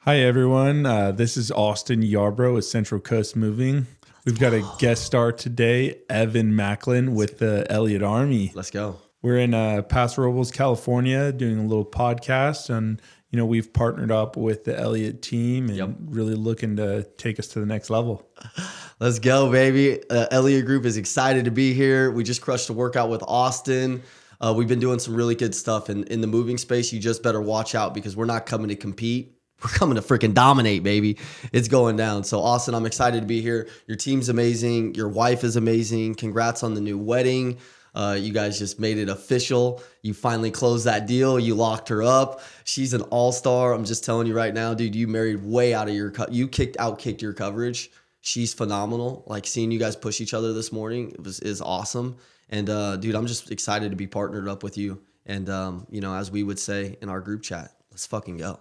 Hi, everyone. This is Austin Yarborough with Central Coast Moving. We've got a guest star today, Evan Macklin with the Elliott Army. Let's go. We're in Paso Robles, California, doing a little podcast, and we've partnered up with the Elliott team and really looking to take us to the next level. Let's go, baby. Elliott Group is excited to be here. We just crushed a workout with Austin. We've been doing some really good stuff in the moving space. You just better watch out because we're not coming to compete. We're coming to freaking dominate, baby. It's going down. So, Austin, I'm excited to be here. Your team's amazing. Your wife is amazing. Congrats on the new wedding. You guys just made it official. You finally closed that deal. You locked her up. She's an all-star. I'm just telling you right now, dude, you married way out of your you outkicked your coverage. She's phenomenal. Like seeing you guys push each other this morning is awesome. And dude, I'm just excited to be partnered up with you. And as we would say in our group chat, let's fucking go.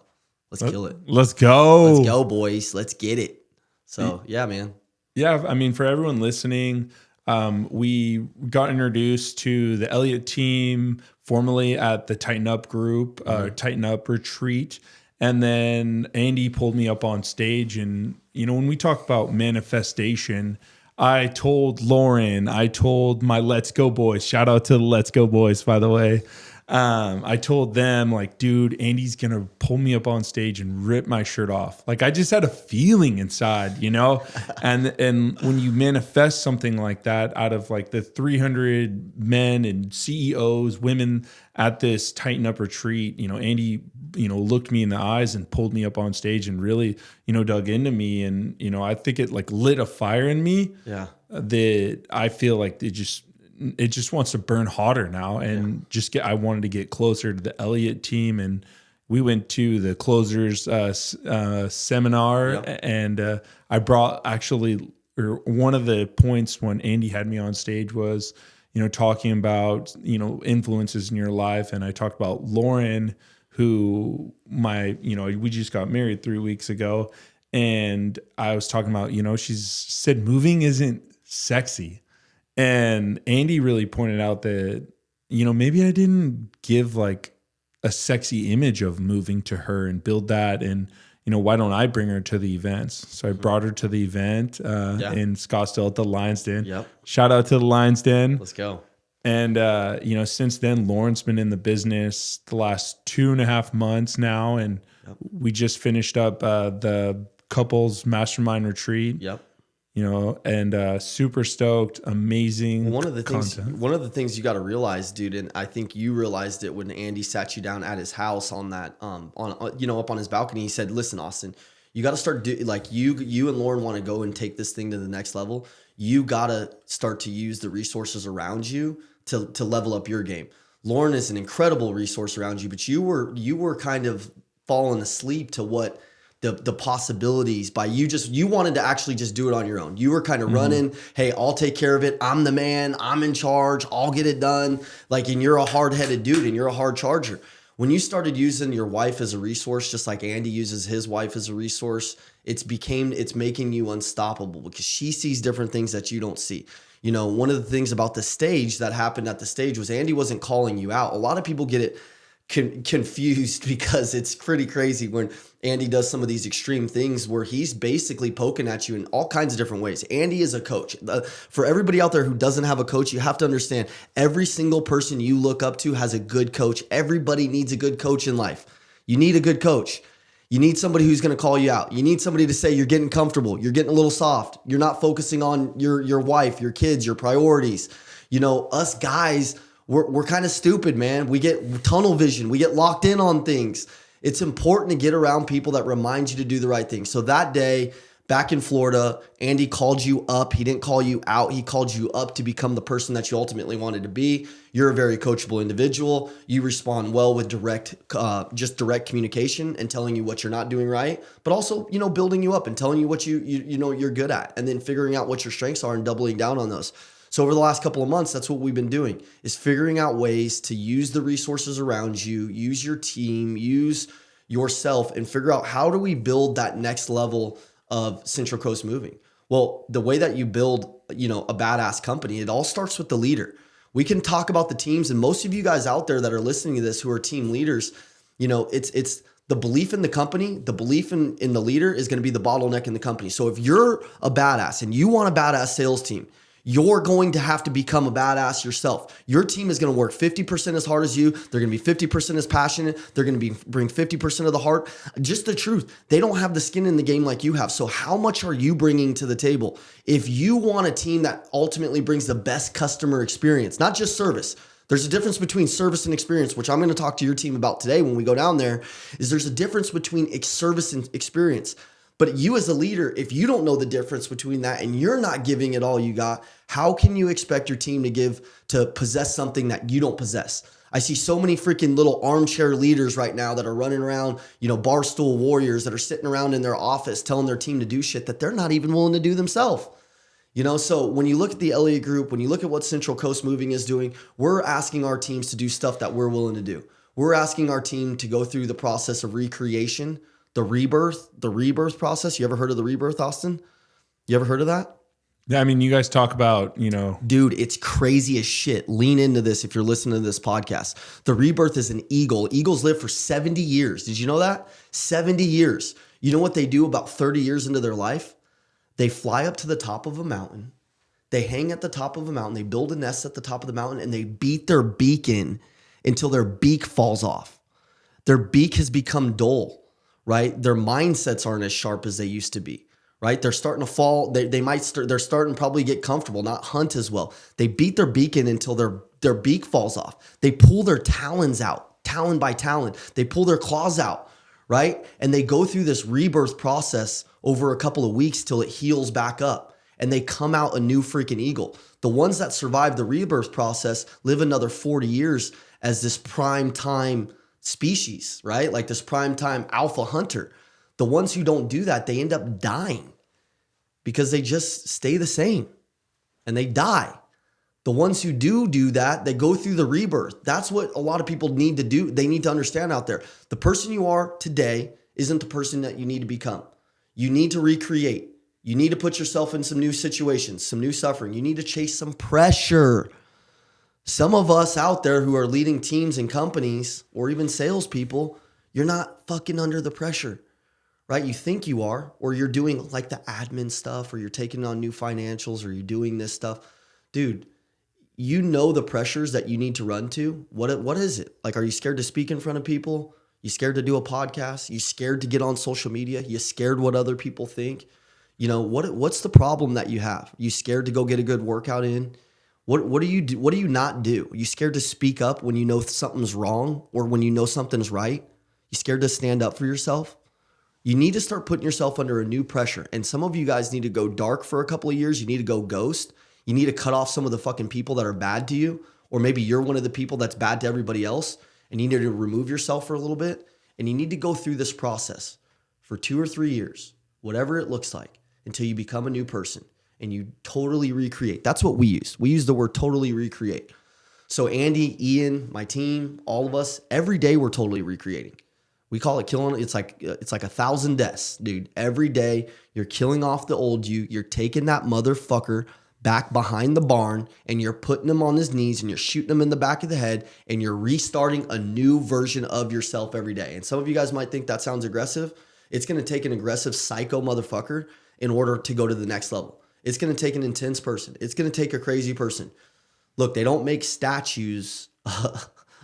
Let's kill it. Let's go. Let's go, boys. Let's get it. So, yeah, man. Yeah, I mean, for everyone listening, we got introduced to the Elliott team formerly at the Tighten Up group, Tighten Up retreat. And then Andy pulled me up on stage. And, when we talk about manifestation, I told Lauren, I told my Let's Go boys, shout out to the Let's Go boys, by the way. I told them, like, dude, Andy's going to pull me up on stage and rip my shirt off. Like, I just had a feeling inside, and when you manifest something like that out of like the 300 men and CEOs, women at this Tighten Up retreat, Andy, looked me in the eyes and pulled me up on stage and really, dug into me. And, I think it like lit a fire in me. Yeah. That I feel like it just wants to burn hotter now, and I wanted to get closer to the Elliott team, and we went to the closers seminar, and I brought one of the points when Andy had me on stage was, talking about, influences in your life. And I talked about Lauren, who we just got married 3 weeks ago. And I was talking about, she's said moving isn't sexy. And Andy really pointed out that, maybe I didn't give like a sexy image of moving to her and build that. And, why don't I bring her to the events? So I brought her to the event in Scottsdale at the Lions Den. Yep. Shout out to the Lions Den. Let's go. And, since then, Lauren's been in the business the last 2.5 months now. And we just finished up the couples mastermind retreat. Yep. And super stoked, amazing content. One of the things you got to realize, dude, and I think you realized it when Andy sat you down at his house on that, up on his balcony. He said, "Listen, Austin, you got to start you and Lauren want to go and take this thing to the next level. You got to start to use the resources around you to level up your game. Lauren is an incredible resource around you, but you were kind of falling asleep to what." The possibilities by you wanted to actually just do it on your own. You were kind of running, hey, I'll take care of it. I'm the man. I'm in charge. I'll get it done. And you're a hard-headed dude and you're a hard charger. When you started using your wife as a resource, just like Andy uses his wife as a resource, it's making you unstoppable because she sees different things that you don't see. One of the things about the stage that happened at the stage was Andy wasn't calling you out. A lot of people get it confused because it's pretty crazy when Andy does some of these extreme things where he's basically poking at you in all kinds of different ways. Andy is a coach. For everybody out there who doesn't have a coach, you have to understand every single person you look up to has a good coach. Everybody needs a good coach in life. You need a good coach. You need somebody who's going to call you out. You need somebody to say you're getting comfortable. You're getting a little soft. You're not focusing on your wife, your kids, your priorities. Us guys, we're kind of stupid, man. We get tunnel vision. We get locked in on things. It's important to get around people that remind you to do the right thing. So that day back in Florida, Andy called you up. He didn't call you out. He called you up to become the person that you ultimately wanted to be. You're a very coachable individual. You respond well with direct communication and telling you what you're not doing right, but also, building you up and telling you what you're good at, and then figuring out what your strengths are and doubling down on those. So over the last couple of months, that's what we've been doing, is figuring out ways to use the resources around you, use your team, use yourself, and figure out how do we build that next level of Central Coast Moving. Well, the way that you build, a badass company, it all starts with the leader. We can talk about the teams, and most of you guys out there that are listening to this who are team leaders, it's The belief in the company, the belief in the leader is going to be the bottleneck in the company. So if you're a badass and you want a badass sales team, you're going to have to become a badass yourself. Your team is going to work 50% as hard as you. They're going to be 50% as passionate. They're going to bring 50% of the heart. Just the truth. They don't have the skin in the game like you have. So how much are you bringing to the table? If you want a team that ultimately brings the best customer experience, not just service. There's a difference between service and experience, which I'm going to talk to your team about today when we go down there, is there's a difference between service and experience. But you as a leader, if you don't know the difference between that and you're not giving it all you got, how can you expect your team to possess something that you don't possess? I see so many freaking little armchair leaders right now that are running around, barstool warriors that are sitting around in their office telling their team to do shit that they're not even willing to do themselves. So when you look at the Elliott Group, when you look at what Central Coast Moving is doing, we're asking our teams to do stuff that we're willing to do. We're asking our team to go through the process of recreation, the rebirth process. You ever heard of the rebirth, Austin? You ever heard of that? Yeah, I mean, you guys talk about, Dude, it's crazy as shit. Lean into this if you're listening to this podcast. The rebirth is an eagle. Eagles live for 70 years. Did you know that? 70 years. You know what they do about 30 years into their life? They fly up to the top of a mountain. They hang at the top of a mountain. They build a nest at the top of the mountain, and they beat their beak in until their beak falls off. Their beak has become dull, right? Their mindsets aren't as sharp as they used to be, right? They're starting to fall. They're starting to probably get comfortable, not hunt as well. They beat their beak in until their beak falls off. They pull their talons out, talon by talon. They pull their claws out, right? And they go through this rebirth process over a couple of weeks till it heals back up. And they come out a new freaking eagle. The ones that survive the rebirth process live another 40 years as this prime time species, right? Like this prime time alpha hunter. The ones who don't do that, they end up dying because they just stay the same and they die. The ones who do that, they go through the rebirth. That's what a lot of people need to do. They need to understand out there. The person you are today isn't the person that you need to become. You need to recreate. You need to put yourself in some new situations, some new suffering. You need to chase some pressure. Some of us out there who are leading teams and companies or even salespeople, you're not fucking under the pressure, right? You think you are, or you're doing like the admin stuff, or you're taking on new financials, or you're doing this stuff. Dude, you know the pressures that you need to run to. What is it? Like, are you scared to speak in front of people? You scared to do a podcast? You scared to get on social media? You scared what other people think? What's the problem that you have? You scared to go get a good workout in? What do you do? What do you not do? You scared to speak up when you know something's wrong or when you know something's right? You scared to stand up for yourself? You need to start putting yourself under a new pressure. And some of you guys need to go dark for a couple of years. You need to go ghost. You need to cut off some of the fucking people that are bad to you. Or maybe you're one of the people that's bad to everybody else. And you need to remove yourself for a little bit. And you need to go through this process for 2 or 3 years, whatever it looks like, until you become a new person and you totally recreate. That's what we use. We use the word totally recreate. So Andy, Ian, my team, all of us, every day we're totally recreating. We call it killing. It's like 1,000 deaths, dude. Every day you're killing off the old you. You're taking that motherfucker back behind the barn and you're putting him on his knees and you're shooting him in the back of the head and you're restarting a new version of yourself every day. And some of you guys might think that sounds aggressive. It's going to take an aggressive psycho motherfucker in order to go to the next level. It's going to take an intense person. It's going to take a crazy person. Look, they don't make statues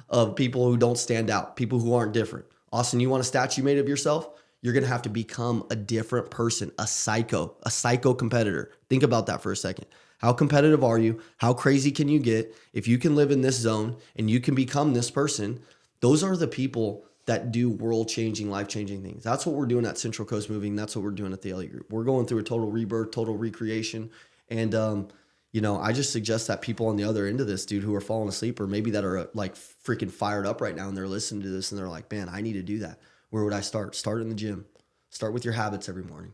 of people who don't stand out, people who aren't different. Austin, you want a statue made of yourself? You're going to have to become a different person, a psycho competitor. Think about that for a second. How competitive are you? How crazy can you get? If you can live in this zone and you can become this person, those are the people that do world-changing, life-changing things. That's what we're doing at Central Coast Moving. That's what we're doing at the Elliott Group. We're going through a total rebirth, total recreation. And, I just suggest that people on the other end of this, dude, who are falling asleep or maybe that are like freaking fired up right now and they're listening to this and they're like, man, I need to do that. Where would I start? Start in the gym. Start with your habits every morning.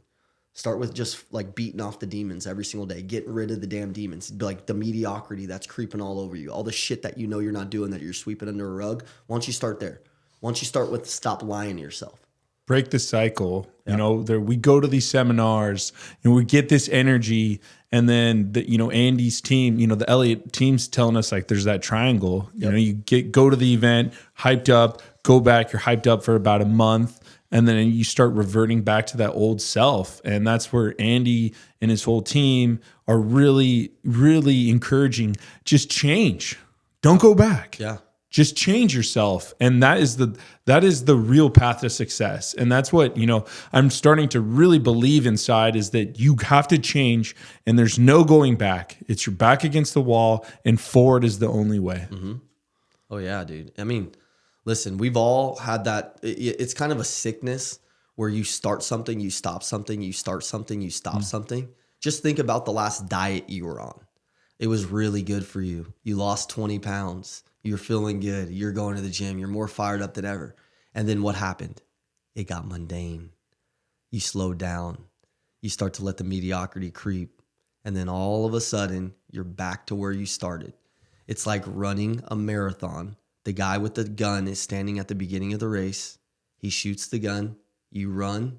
Start with just like beating off the demons every single day, getting rid of the damn demons, like the mediocrity that's creeping all over you, all the shit that you know you're not doing, that you're sweeping under a rug. Why don't you start there? Why don't you start with stop lying to yourself? Break the cycle. Yep. We go to these seminars and we get this energy, and then Andy's team, the Elliott team's telling us like there's that triangle. Yep. You go to the event, hyped up, go back, you're hyped up for about a month, and then you start reverting back to that old self. And that's where Andy and his whole team are really, really encouraging. Just change. Don't go back. Yeah. Just change yourself. And that is the real path to success. And that's what, I'm starting to really believe inside, is that you have to change and there's no going back. It's your back against the wall and forward is the only way. Mm-hmm. Oh yeah, dude. I mean, listen, we've all had that. It's kind of a sickness where you start something, you stop something, you start something, you stop something. Just think about the last diet you were on. It was really good for you. You lost 20 pounds. You're feeling good. You're going to the gym. You're more fired up than ever. And then what happened? It got mundane. You slowed down. You start to let the mediocrity creep. And then all of a sudden, you're back to where you started. It's like running a marathon. The guy with the gun is standing at the beginning of the race. He shoots the gun. You run.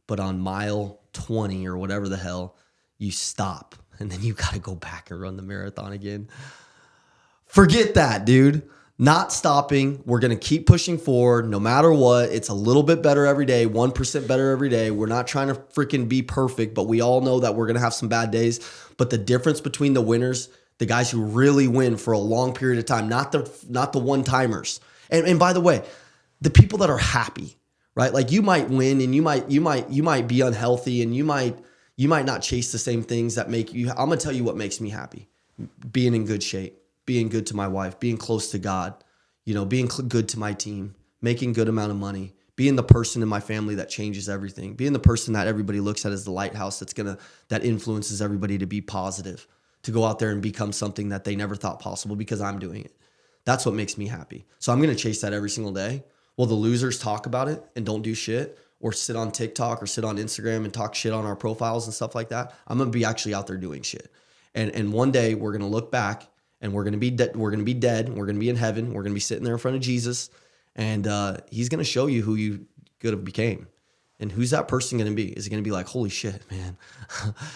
But on mile 20 or whatever the hell, you stop. And then you got to go back and run the marathon again. Forget that, dude. Not stopping. We're going to keep pushing forward no matter what. It's a little bit better every day, 1% better every day. We're not trying to freaking be perfect, but we all know that we're going to have some bad days. But the difference between the winners, the guys who really win for a long period of time, not the one-timers. And by the way, the people that are happy, right? Like you might win and you might be unhealthy and you might not chase the same things that make you. I'm going to tell you what makes me happy. Being in good shape, being good to my wife, being close to God, being good to my team, making good amount of money, being the person in my family that changes everything, being the person that everybody looks at as the lighthouse that influences everybody to be positive, to go out there and become something that they never thought possible because I'm doing it. That's what makes me happy. So I'm going to chase that every single day. Well, the losers talk about it and don't do shit, or sit on TikTok or sit on Instagram and talk shit on our profiles and stuff like that. I'm going to be actually out there doing shit. And one day we're going to look back and we're going to be dead. We're going to be dead. We're going to be in heaven. We're going to be sitting there in front of Jesus, and he's going to show you who you could have became. And who's that person going to be? Is it going to be like, holy shit, man,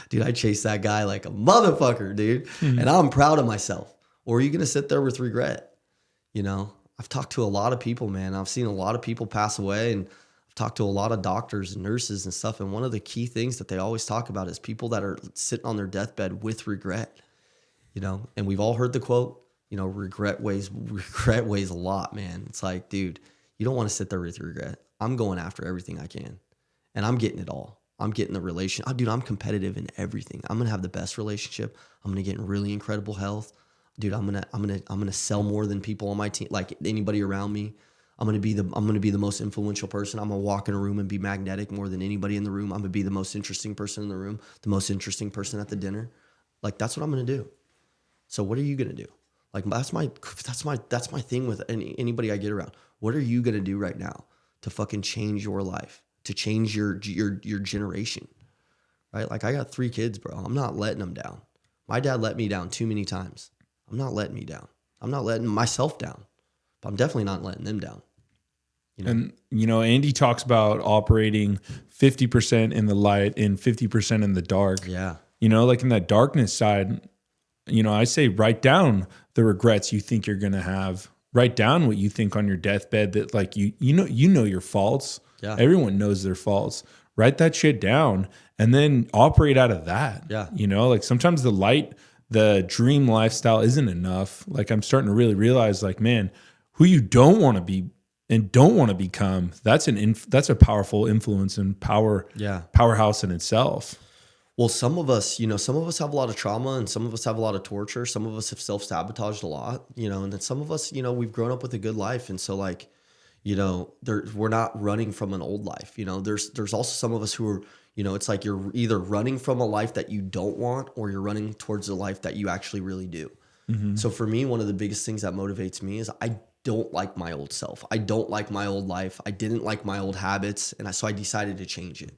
dude, I chased that guy like a motherfucker, dude, and I'm proud of myself? Or are you going to sit there with regret? I've talked to a lot of people, man. I've seen a lot of people pass away, and I've talked to a lot of doctors and nurses and stuff. And one of the key things that they always talk about is people that are sitting on their deathbed with regret. And we've all heard the quote, regret weighs a lot, man. It's like, dude, you don't want to sit there with regret. I'm going after everything I can, and I'm getting it all. I'm getting the relation. Dude, I'm competitive in everything. I'm going to have the best relationship. I'm going to get in really incredible health. Dude, I'm going to sell more than people on my team, like anybody around me. I'm going to be the most influential person. I'm going to walk in a room and be magnetic more than anybody in the room. I'm going to be the most interesting person in the room, the most interesting person at the dinner. Like, that's what I'm going to do. So what are you going to do? Like, that's my thing with anybody I get around. What are you going to do right now to fucking change your life, to change your generation, right? Like, I got 3 kids, bro. I'm not letting them down. My dad let me down too many times. I'm not letting me down. I'm not letting myself down, but I'm definitely not letting them down. And, Andy talks about operating 50% in the light and 50% in the dark. Yeah. Like in that darkness side, I say write down the regrets you think you're going to have. Write down what you think on your deathbed that, like, you know your faults. Yeah. Everyone knows their faults. Write that shit down and then operate out of that. Yeah. Like sometimes the dream lifestyle isn't enough. Like, I'm starting to really realize, like, man, who you don't want to be and don't want to become, that's a powerful influence and powerhouse in itself. Well, some of us have a lot of trauma, and some of us have a lot of torture. Some of us have self-sabotaged a lot, and then some of us, we've grown up with a good life. And so, like, we're not running from an old life. There's also some of us who are, it's like you're either running from a life that you don't want, or you're running towards a life that you actually really do. Mm-hmm. So for me, one of the biggest things that motivates me is I don't like my old self. I don't like my old life. I didn't like my old habits. So I decided to change it.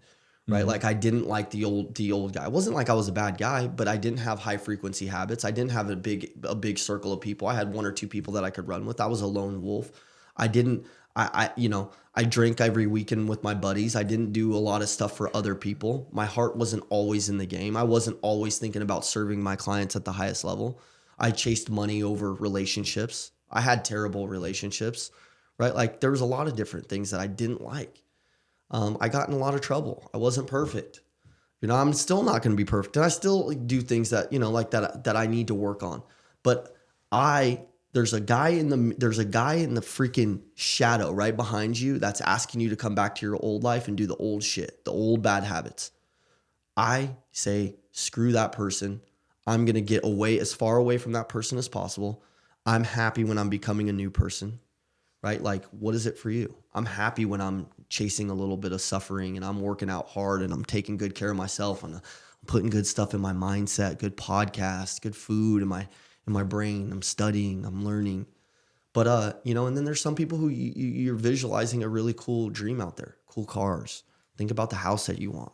Right. Mm-hmm. Like, I didn't like the old guy. It wasn't like I was a bad guy, but I didn't have high frequency habits. I didn't have a big circle of people. I had 1 or 2 people that I could run with. I was a lone wolf. I drank every weekend with my buddies. I didn't do a lot of stuff for other people. My heart wasn't always in the game. I wasn't always thinking about serving my clients at the highest level. I chased money over relationships. I had terrible relationships, right? Like there was a lot of different things that I didn't like. I got in a lot of trouble. I wasn't perfect. I'm still not going to be perfect. And I still do things that, like that I need to work on. But there's a guy in the freaking shadow right behind you that's asking you to come back to your old life and do the old shit, the old bad habits. I say, screw that person. I'm going to get as far away from that person as possible. I'm happy when I'm becoming a new person, right? Like, what is it for you? I'm happy when I'm chasing a little bit of suffering and I'm working out hard and I'm taking good care of myself and I'm putting good stuff in my mindset, good podcasts, good food in my brain. I'm studying, I'm learning. But, and then there's some people who you're visualizing a really cool dream out there, cool cars. Think about the house that you want,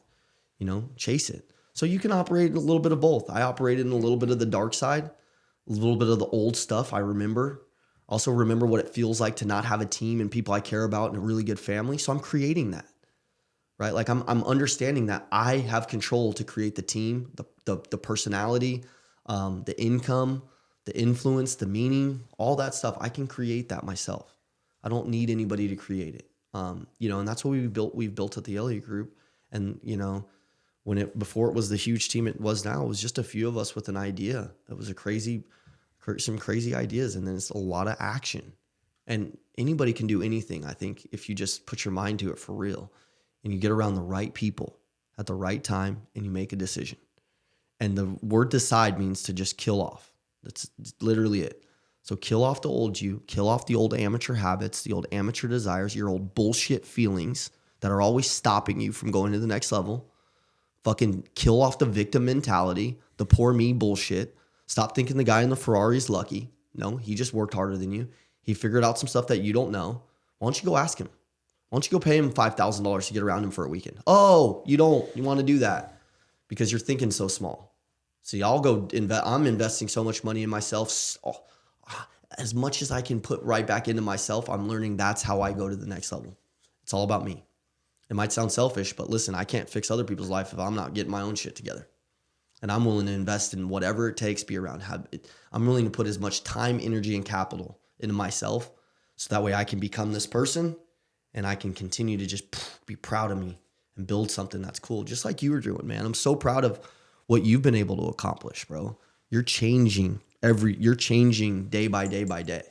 chase it. So you can operate in a little bit of both. I operated in a little bit of the dark side, a little bit of the old stuff I remember. Also remember what it feels like to not have a team and people I care about and a really good family. So I'm creating that, right? Like I'm understanding that I have control to create the team, the personality, the income, the influence, the meaning, all that stuff. I can create that myself. I don't need anybody to create it. And that's what we've built at the Elliott Group. And, before it was the huge team it was now, it was just a few of us with an idea. It was some crazy ideas, and then it's a lot of action. And anybody can do anything, I think, if you just put your mind to it for real and you get around the right people at the right time and you make a decision. And the word decide means to just kill off. That's literally it. So kill off the old you, kill off the old amateur habits, the old amateur desires, your old bullshit feelings that are always stopping you from going to the next level. Fucking kill off the victim mentality, the poor me bullshit. Stop thinking the guy in the Ferrari is lucky. No, he just worked harder than you. He figured out some stuff that you don't know. Why don't you go ask him? Why don't you go pay him $5,000 to get around him for a weekend? Oh, you want to do that because you're thinking so small. See, I'll go I'm investing so much money in myself. As much as I can put right back into myself, I'm learning that's how I go to the next level. It's all about me. It might sound selfish, but listen, I can't fix other people's life if I'm not getting my own shit together. And I'm willing to invest in whatever it takes, be around. I'm willing to put as much time, energy, and capital into myself so that way I can become this person and I can continue to just be proud of me and build something that's cool, just like you were doing, man. I'm so proud of what you've been able to accomplish, bro. You're changing day by day by day.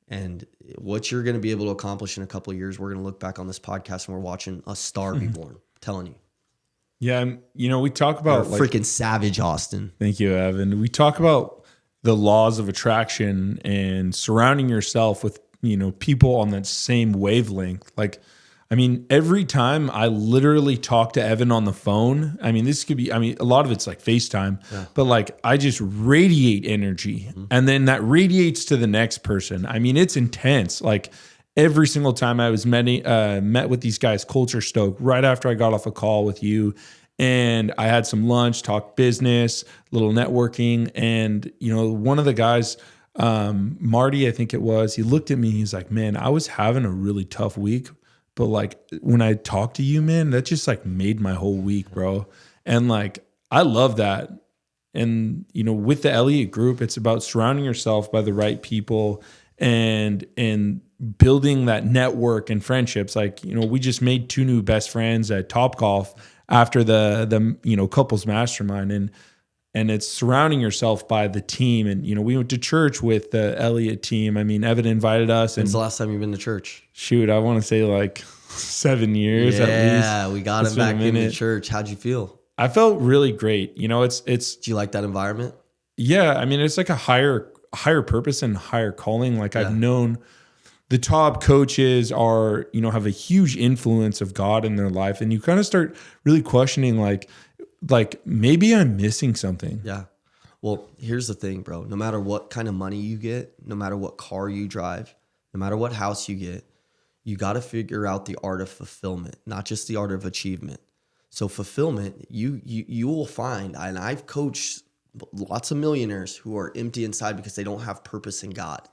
And what you're going to be able to accomplish in a couple of years, we're going to look back on this podcast and we're watching a star be born. I'm telling you. Yeah, we talk about freaking savage, Austin. Thank you, Evan. We talk about the laws of attraction and surrounding yourself with, people on that same wavelength. Every time I literally talk to Evan on the phone, this could be, a lot of it's like FaceTime, but I just radiate energy and then that radiates to the next person. It's intense. Every single time I was met with these guys, Culture Stoke, right after I got off a call with you, and I had some lunch, talked business, little networking, and one of the guys, Marty, I think it was, he looked at me, he's like, "Man, I was having a really tough week, but when I talked to you, man, that just made my whole week, bro." And I love that. And with the Elliott Group, it's about surrounding yourself by the right people and building that network and friendships. We just made 2 new best friends at Topgolf after the couples mastermind, and it's surrounding yourself by the team. And we went to church with the Elliott team. Evan invited us. When's the last time you've been to church? Shoot, I want to say 7 years at least. Yeah, we got him back into church. How'd you feel? I felt really great. It's. Do you like that environment? Yeah, it's a higher purpose and higher calling. I've known the top coaches are, have a huge influence of God in their life, and you kind of start really questioning maybe I'm missing something. Yeah. Well, here's the thing, bro. No matter what kind of money you get, no matter what car you drive, no matter what house you get, you got to figure out the art of fulfillment, not just the art of achievement. So fulfillment, you will find, and I've coached lots of millionaires who are empty inside because they don't have purpose in God,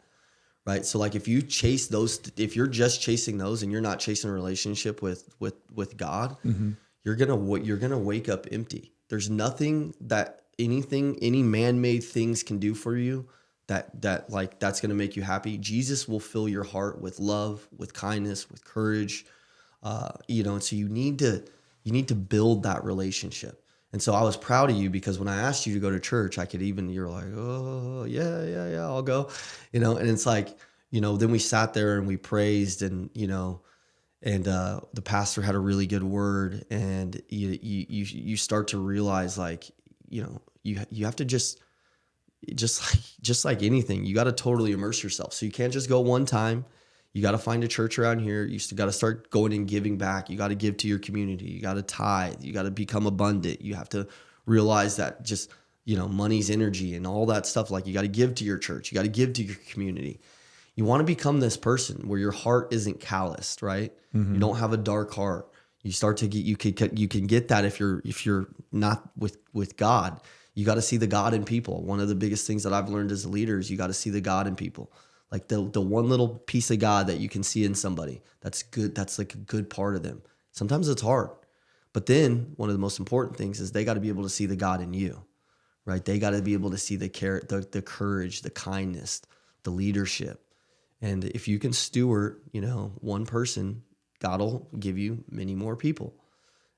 right? So if you chase those, if you're just chasing those and you're not chasing a relationship with God, you're gonna wake up empty. There's nothing that any man-made things can do for you that's going to make you happy. Jesus will fill your heart with love, with kindness, with courage. And so you need to build that relationship. And so I was proud of you, because when I asked you to go to church, you're like, oh yeah, I'll go, and it's like, then we sat there and we praised, and, the pastor had a really good word, and you start to realize, like, you have to just like anything, you got to totally immerse yourself. So you can't just go one time. You got to find a church around here. You got to start going and giving back. You got to give to your community. You got to tithe. You got to become abundant. You have to realize that just, money's energy and all that stuff. Like, you got to give to your church. You got to give to your community. You want to become this person where your heart isn't calloused, right? Mm-hmm. You don't have a dark heart. You start to get, you can get that if you're not with God. You got to see the God in people. One of the biggest things that I've learned as a leader is you got to see the God in people. Like the one little piece of God that you can see in somebody, that's good. That's like a good part of them. Sometimes it's hard, but then one of the most important things is they got to be able to see the God in you, right? They got to be able to see the courage, the kindness, the leadership. And if you can steward, one person, God will give you many more people.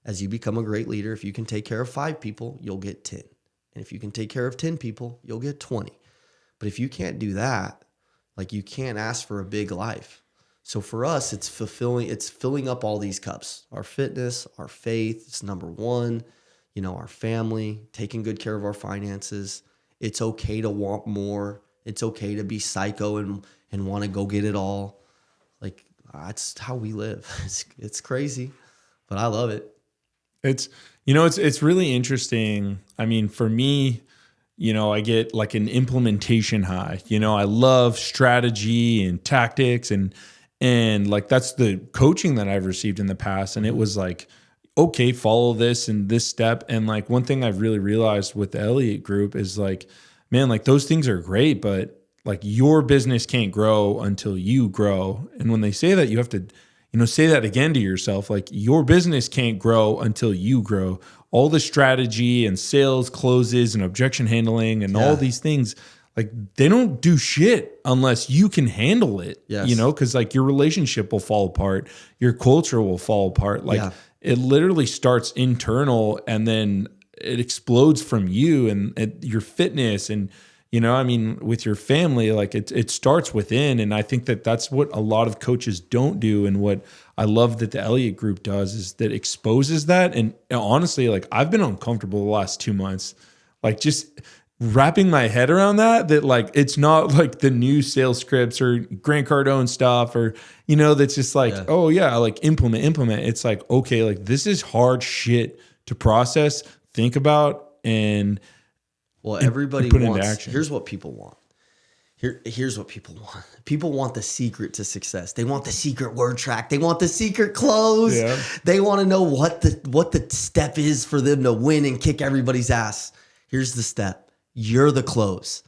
As you become a great leader, if you can take care of 5 people, you'll get 10. And if you can take care of 10 people, you'll get 20. But if you can't do that, like, you can't ask for a big life. So for us, it's filling up all these cups. Our fitness, our faith, it's number one. Our family, taking good care of our finances. It's okay to want more. It's okay to be psycho and want to go get it all. Like, that's how we live. It's crazy, but I love it. It's really interesting. I mean, for me, I get like an implementation high. I love strategy and tactics, and like, that's the coaching that I've received in the past. And it was like, okay, follow this and this step. And like, one thing I've really realized with the Elliott group is like, man, like, those things are great, but like, your business can't grow until you grow. And when they say that, you have to, say that again to yourself. Like, your business can't grow until you grow. All the strategy and sales closes and objection handling and all these things, like, they don't do shit unless you can handle it, because like, your relationship will fall apart. Your culture will fall apart. Like, it literally starts internal, and then it explodes from you and your fitness. And, with your family, like, it starts within. And I think that that's what a lot of coaches don't do. And what I love that the Elliott group does is that exposes that. And honestly, like, I've been uncomfortable the last 2 months, like, just wrapping my head around that like, it's not like the new sales scripts or Grant Cardone stuff, or, that's just like, oh yeah, like, implement. It's like, okay, like, this is hard shit to process, think about, and everybody put wants, into action. Here's what people want. Here's what people want. People want the secret to success. They want the secret word track. They want the secret close. Yeah. They want to know what the step is for them to win and kick everybody's ass. Here's the step. You're the close.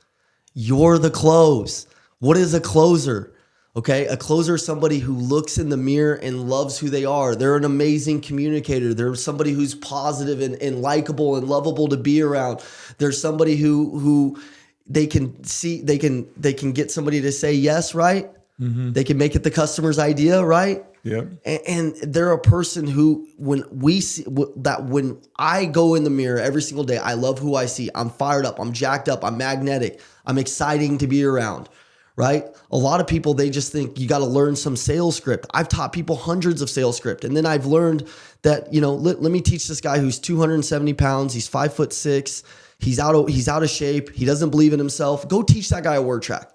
You're the close. What is a closer? Okay, a closer is somebody who looks in the mirror and loves who they are. They're an amazing communicator. They're somebody who's positive and likable and lovable to be around. They're somebody who they can see, they can get somebody to say yes, right? Mm-hmm. They can make it the customer's idea, right? Yeah. And they're a person who, when I go in the mirror every single day, I love who I see. I'm fired up. I'm jacked up. I'm magnetic. I'm exciting to be around. Right? A lot of people, they just think you got to learn some sales script. I've taught people hundreds of sales script. And then I've learned that, let me teach this guy who's 270 pounds. He's 5'6". He's out of shape. He doesn't believe in himself. Go teach that guy a word track.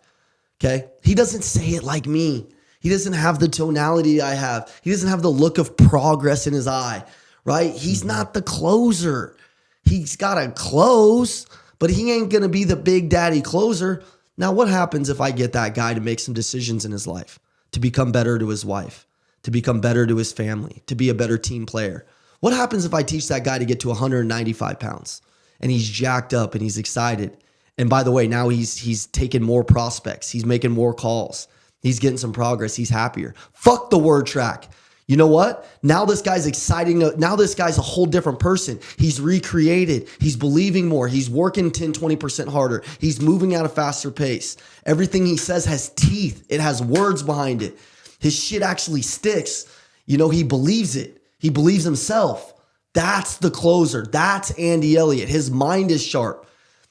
Okay. He doesn't say it like me. He doesn't have the tonality I have. He doesn't have the look of progress in his eye, right? He's not the closer. He's got to close, but he ain't going to be the big daddy closer. Now, what happens if I get that guy to make some decisions in his life, to become better to his wife, to become better to his family, to be a better team player? What happens if I teach that guy to get to 195 pounds and he's jacked up and he's excited? And by the way, now he's taking more prospects. He's making more calls. He's getting some progress. He's happier. Fuck the word track. You know what? Now this guy's exciting. Now this guy's a whole different person. He's recreated. He's believing more. He's working 10, 20% harder. He's moving at a faster pace. Everything he says has teeth. It has words behind it. His shit actually sticks. You know, he believes it. He believes himself. That's the closer. That's Andy Elliott. His mind is sharp.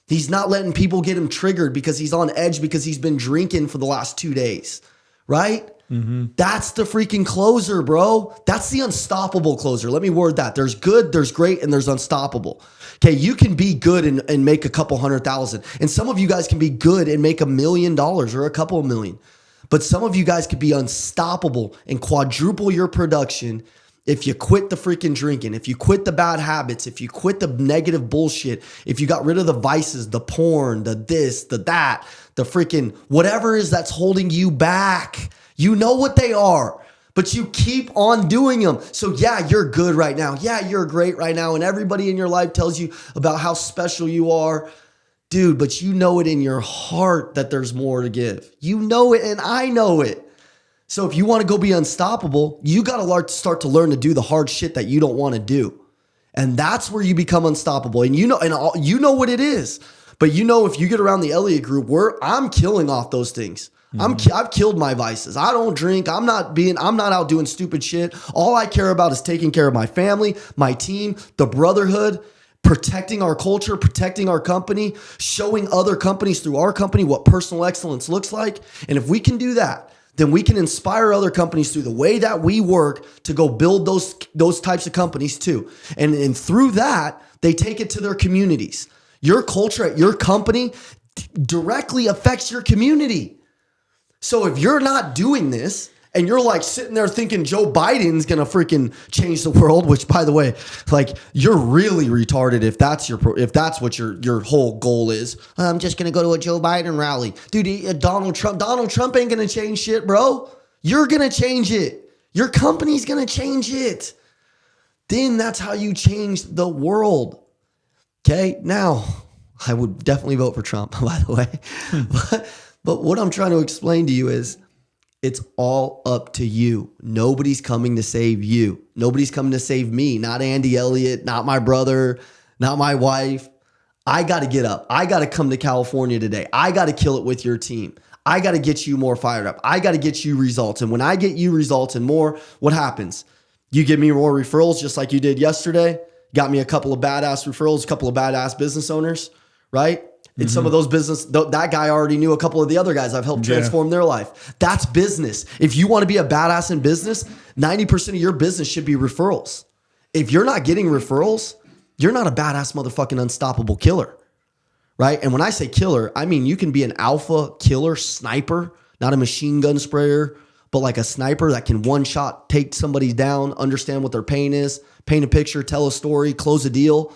He's not letting people get him triggered because he's on edge because he's been drinking for the last 2 days, right? Mm-hmm. That's the freaking closer, bro. That's the unstoppable closer. Let me word that. There's good, there's great, and there's unstoppable. Okay, you can be good and make a couple $100,000. And some of you guys can be good and make $1 million or a couple of million. But some of you guys could be unstoppable and quadruple your production if you quit the freaking drinking, if you quit the bad habits, if you quit the negative bullshit, if you got rid of the vices, the porn, the this, the that, the freaking whatever it is that's holding you back. You know what they are, but you keep on doing them. So yeah, you're good right now. Yeah, you're great right now. And everybody in your life tells you about how special you are. Dude, but you know it in your heart that there's more to give. You know it and I know it. So if you want to go be unstoppable, you got to start to learn to do the hard shit that you don't want to do. And that's where you become unstoppable. And you know what it is. But you know, if you get around the Elliott group, I'm killing off those things. Mm-hmm. I've killed my vices. I don't drink. I'm not out doing stupid shit. All I care about is taking care of my family, my team, the brotherhood, protecting our culture, protecting our company, showing other companies through our company what personal excellence looks like. And if we can do that, then we can inspire other companies through the way that we work to go build those types of companies too. And through that, they take it to their communities. Your culture at your company directly affects your community. So if you're not doing this and you're like sitting there thinking Joe Biden's going to freaking change the world, which by the way, like you're really retarded if that's what your whole goal is. I'm just going to go to a Joe Biden rally. Dude, Donald Trump ain't going to change shit, bro. You're going to change it. Your company's going to change it. Then that's how you change the world. Okay. Now I would definitely vote for Trump, by the way. But what I'm trying to explain to you is it's all up to you. Nobody's coming to save you. Nobody's coming to save me. Not Andy Elliott, not my brother, not my wife. I got to get up. I got to come to California today. I got to kill it with your team. I got to get you more fired up. I got to get you results. And when I get you results and more, what happens? You give me more referrals just like you did yesterday. Got me a couple of badass referrals, a couple of badass business owners, right? And some of those that guy already knew a couple of the other guys I've helped transform their life. That's business. If you want to be a badass in business, 90% of your business should be referrals. If you're not getting referrals, you're not a badass motherfucking unstoppable killer, right? And when I say killer, I mean you can be an alpha killer sniper, not a machine gun sprayer, but like a sniper that can one shot take somebody down, understand what their pain is, paint a picture, tell a story, close a deal.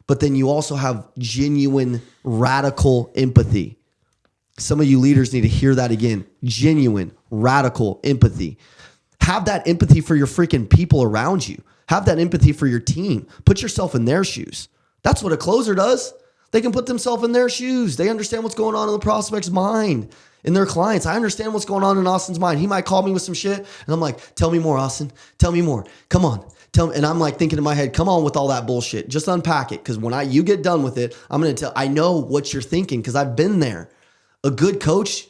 But then you also have genuine, radical empathy. Some of you leaders need to hear that again. Genuine, radical empathy. Have that empathy for your freaking people around you. Have that empathy for your team. Put yourself in their shoes. That's what a closer does. They can put themselves in their shoes. They understand what's going on in the prospect's mind, in their clients. I understand what's going on in Austin's mind. He might call me with some shit, and I'm like, tell me more, Austin. Tell me more. Come on. Tell me. And I'm like thinking in my head, come on with all that bullshit. Just unpack it. Because when you get done with it, I'm going to tell, I know what you're thinking because I've been there. A good coach,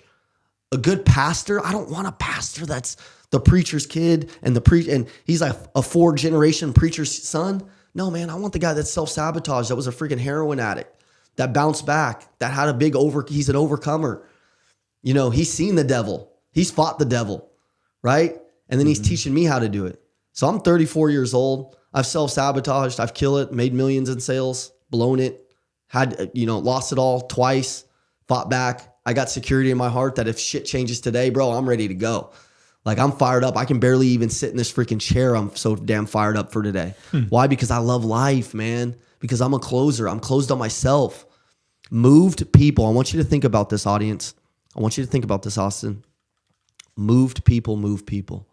a good pastor. I don't want a pastor that's the preacher's kid and he's like a 4th-generation preacher's son. No, man, I want the guy that's self-sabotaged, that was a freaking heroin addict, that bounced back, that had he's an overcomer. You know, he's seen the devil. He's fought the devil, right? And then he's teaching me how to do it. So I'm 34 years old. I've self-sabotaged. I've killed it, made millions in sales, blown it, lost it all twice, fought back. I got security in my heart that if shit changes today, bro, I'm ready to go. Like I'm fired up. I can barely even sit in this freaking chair. I'm so damn fired up for today. Why? Because I love life, man. Because I'm a closer. I'm closed on myself. Moved people. I want you to think about this, audience. I want you to think about this, Austin. Moved people move people.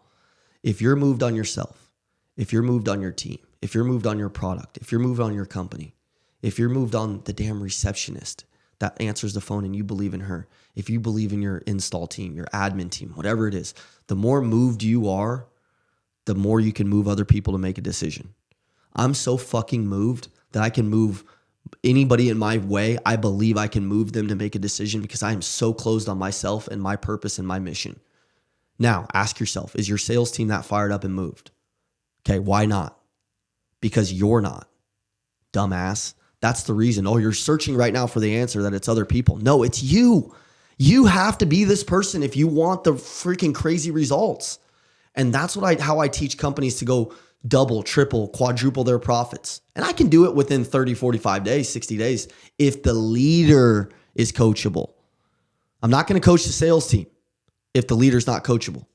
If you're moved on yourself, if you're moved on your team, if you're moved on your product, if you're moved on your company, if you're moved on the damn receptionist that answers the phone and you believe in her, if you believe in your install team, your admin team, whatever it is, the more moved you are, the more you can move other people to make a decision. I'm so fucking moved that I can move anybody in my way. I believe I can move them to make a decision because I am so closed on myself and my purpose and my mission. Now, ask yourself, is your sales team that fired up and moved? Okay, why not? Because you're not, dumbass. That's the reason. Oh, you're searching right now for the answer that it's other people. No, it's you. You have to be this person if you want the freaking crazy results. And that's how I teach companies to go double, triple, quadruple their profits. And I can do it within 30, 45 days, 60 days if the leader is coachable. I'm not going to coach the sales team if the leader's not coachable.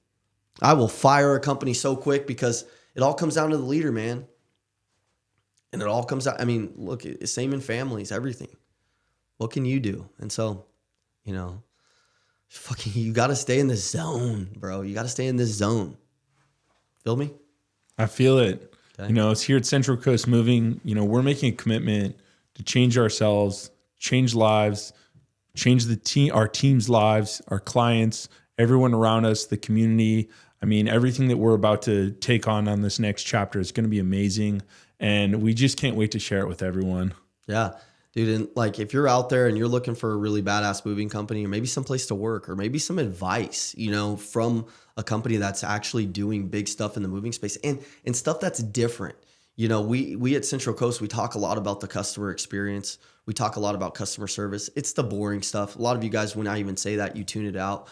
I will fire a company so quick because it all comes down to the leader, man. And it all comes out. I mean, look, it's same in families, everything. What can you do? And so, you got to stay in this zone, bro. You got to stay in this zone. Feel me? I feel it. Okay. It's here at Central Coast Moving. We're making a commitment to change ourselves, change lives, change our team's lives, our clients, everyone around us, the community. I mean, everything that we're about to take on this next chapter is going to be amazing. And we just can't wait to share it with everyone. Yeah, dude. And if you're out there and you're looking for a really badass moving company or maybe some place to work or maybe some advice, from a company that's actually doing big stuff in the moving space and stuff that's different. We at Central Coast, we talk a lot about the customer experience. We talk a lot about customer service. It's the boring stuff. A lot of you guys, when I even say that, you tune it out.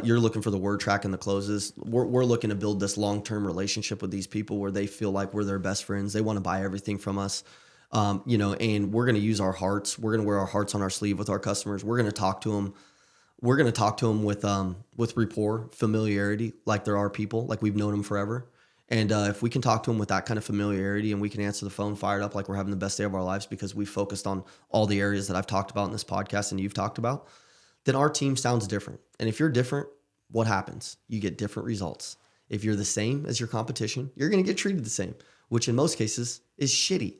You're looking for the word track and the closes. We're looking to build this long-term relationship with these people where they feel like we're their best friends. They want to buy everything from us, and we're going to use our hearts. We're going to wear our hearts on our sleeve with our customers. We're going to talk to them. We're going to talk to them with rapport, familiarity, like they're our people, like we've known them forever. And if we can talk to them with that kind of familiarity and we can answer the phone fired up like we're having the best day of our lives because we focused on all the areas that I've talked about in this podcast and you've talked about, then our team sounds different. And if you're different, what happens? You get different results. If you're the same as your competition, you're going to get treated the same, which in most cases is shitty.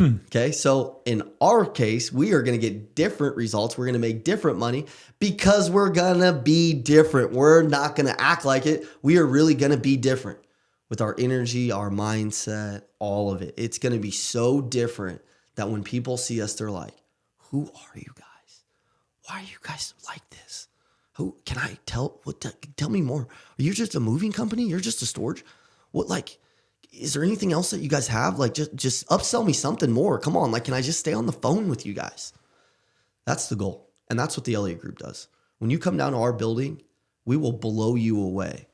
Okay. So in our case, we are going to get different results. We're going to make different money because we're going to be different. We're not going to act like it. We are really going to be different with our energy, our mindset, all of it. It's going to be so different that when people see us, they're like, who are you guys? Why are you guys like this? Who can I tell? Tell me more. Are you just a moving company? You're just a storage? Is there anything else that you guys have? Just upsell me something more. Come on. Can I just stay on the phone with you guys? That's the goal. And that's what the Elliott Group does. When you come down to our building, we will blow you away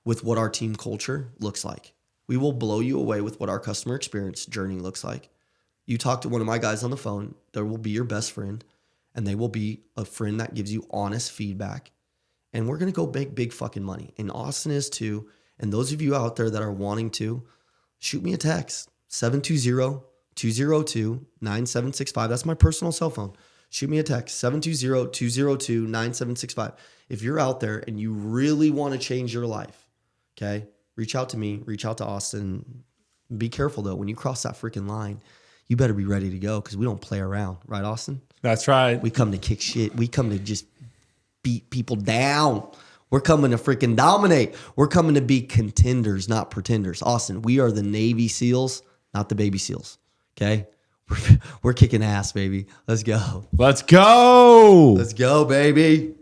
with what our team culture looks like. We will blow you away with what our customer experience journey looks like. You talk to one of my guys on the phone, there will be your best friend, and they will be a friend that gives you honest feedback. And we're going to go make big fucking money. And Austin is too. And those of you out there that are wanting to, shoot me a text, 720-202-9765. That's my personal cell phone. Shoot me a text, 720-202-9765. If you're out there and you really want to change your life, okay, reach out to me, reach out to Austin. Be careful, though. When you cross that freaking line, you better be ready to go because we don't play around. Right, Austin? That's right. We come to kick shit. We come to just beat people down. We're coming to freaking dominate. We're coming to be contenders, not pretenders. Austin, we are the Navy SEALs, not the baby SEALs. Okay? We're kicking ass, baby. Let's go. Let's go. Let's go, baby.